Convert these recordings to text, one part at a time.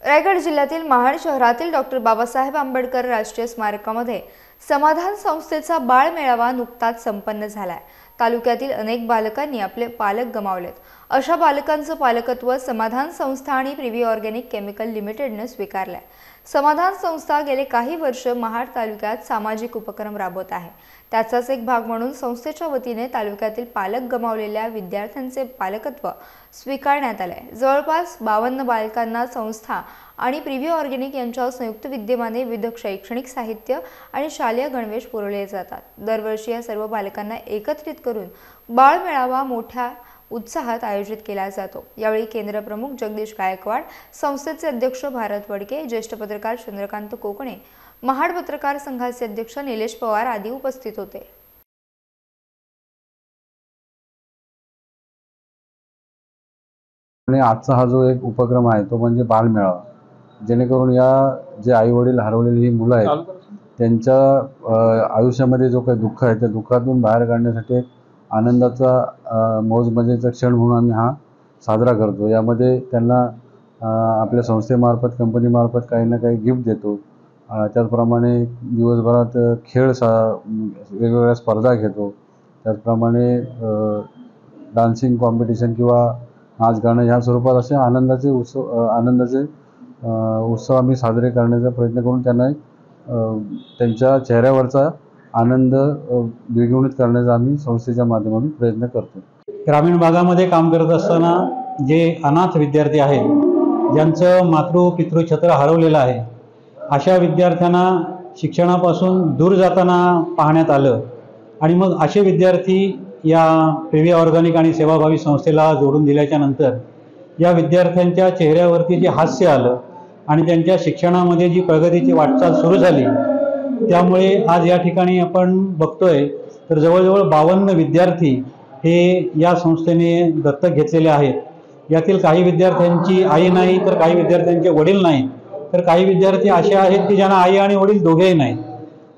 रायगड जिल्ह्यातील महाड शहरातील डॉक्टर बाबासाहेब आंबेडकर राष्ट्रीय स्मारकामध्ये समाधान संस्थेचा बाळ मेळावा नुकताच संपन्न झालाय। तालुक्यातील अनेक बालकांनी आपले पालक गमावलेत। अशा बालकांचं पालकत्व समाधान संस्था आणि प्रिव्ही ऑर्गॅनिक केमिकल लिमिटेडने स्वीकारलंय। समाधान संस्था गेले काही वर्ष महाड तालुक्यात सामाजिक उपक्रम राबवत आहे। त्याचाच एक भाग म्हणून संस्थेच्या वतीने तालुक्यातील पालक गमावलेल्या विद्यार्थ्यांचे पालकत्व स्वीकारण्यात आले। जवळपास 52 बालकांना संस्था आणि प्रिव्ही ऑर्गॅनिक यांच्या संयुक्त विद्यमाने विविध शैक्षणिक साहित्य आणि शालेय गणवेश पुरवले जातात। दरवर्षी या सर्व बालकांना एकत्रित करून बाळ मेळावा मोठ्या उत्साहात आयोजित केला जातो। यावेळी केंद्र प्रमुख जगदीश गायकवाड, संस्थेचे अध्यक्ष भारत वडके, ज्येष्ठ पत्रकार चंद्रकांत कोकणे, महाड पत्रकार संघाचे अध्यक्ष निलेश पवार आदी उपस्थित होते। आणि आजचा हा जो एक उपक्रम आहे तो म्हणजे बाल मेळावा, जेणेकरून या जे आई वडील हरवलेली ही मुलं आहेत त्यांच्या आयुष्यामध्ये जो काही दुःख आहे त्या दुःखातून बाहेर काढण्यासाठी आनंदाचा मौज मजेचा क्षण म्हणून आम्ही हा साजरा करतो। यामध्ये त्यांना आपल्या संस्थेमार्फत कंपनीमार्फत काही ना काही गिफ्ट देतो। त्याचप्रमाणे दिवसभरात खेळ वेगवेगळ्या स्पर्धा घेतो। त्याचप्रमाणे डान्सिंग कॉम्पिटिशन किंवा नाच गाणं ह्या स्वरूपात असे आनंदाचे उत्सव आम्ही साजरे करण्याचा प्रयत्न करून त्यांना त्यांच्या चेहऱ्यावरचा आनंद द्विगुणित करण्याचा आम्ही संस्थेच्या माध्यमातून प्रयत्न करतो। ग्रामीण भागामध्ये काम करत असताना जे अनाथ विद्यार्थी आहेत, ज्यांचं मातृ-पितृ छत्र हरवलेलं आहे, अशा विद्यार्थ्यांना शिक्षणापासून दूर जाताना पाहण्यात आलं आणि मग असे विद्यार्थी या प्रिव्ही ऑर्गॅनिक आणि सेवाभावी संस्थेला जोडून दिल्याच्या नंतर या विद्यार्थ्यांच्या चेहऱ्यावरती जे हास्य आलं आणि त्यांच्या शिक्षणामध्ये जी प्रगतीची वाटचाल सुरू झाली, त्यामुळे आज या ठिकाणी आपण बघतोय तर जवळजवळ 52 विद्यार्थी हे या संस्थेने दत्तक घेतलेले आहेत। यातील काही विद्यार्थ्यांची आई नाही, तर काही विद्यार्थ्यांचे वडील नाहीत, तर काही विद्यार्थी असे आहेत की ज्यांना आई आणि वडील दोघेही नाहीत।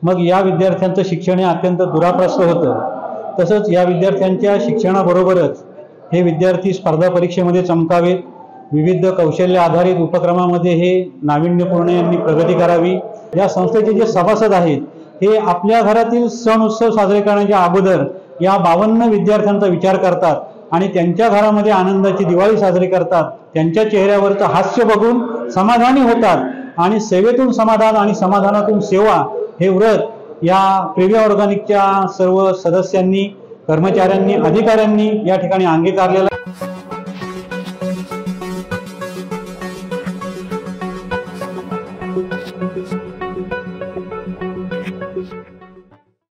मग या विद्यार्थ्यांचं शिक्षण हे अत्यंत दुराप्रस्त होतं। तसंच या विद्यार्थ्यांच्या शिक्षणाबरोबरच हे विद्यार्थी स्पर्धा परीक्षेमध्ये चमकावेत, विविध कौशल्य आधारित उपक्रमामध्ये हे नाविन्यपूर्ण यांनी प्रगती करावी। या संस्थेचे जे सभासद आहेत हे आपल्या घरातील सण उत्सव साजरे करण्याच्या अगोदर या 52 विद्यार्थ्यांचा विचार करतात आणि त्यांच्या घरामध्ये आनंदाची दिवाळी साजरी करतात। त्यांच्या चेहऱ्यावरचं हास्य बघून समाधानी होतात आणि सेवेतून समाधान आणि समाधानातून सेवा हे व्रत या प्रिव्ही ऑर्गॅनिकच्या सर्व सदस्यांनी, कर्मचाऱ्यांनी, अधिकाऱ्यांनी या ठिकाणी अंगीकारलेलं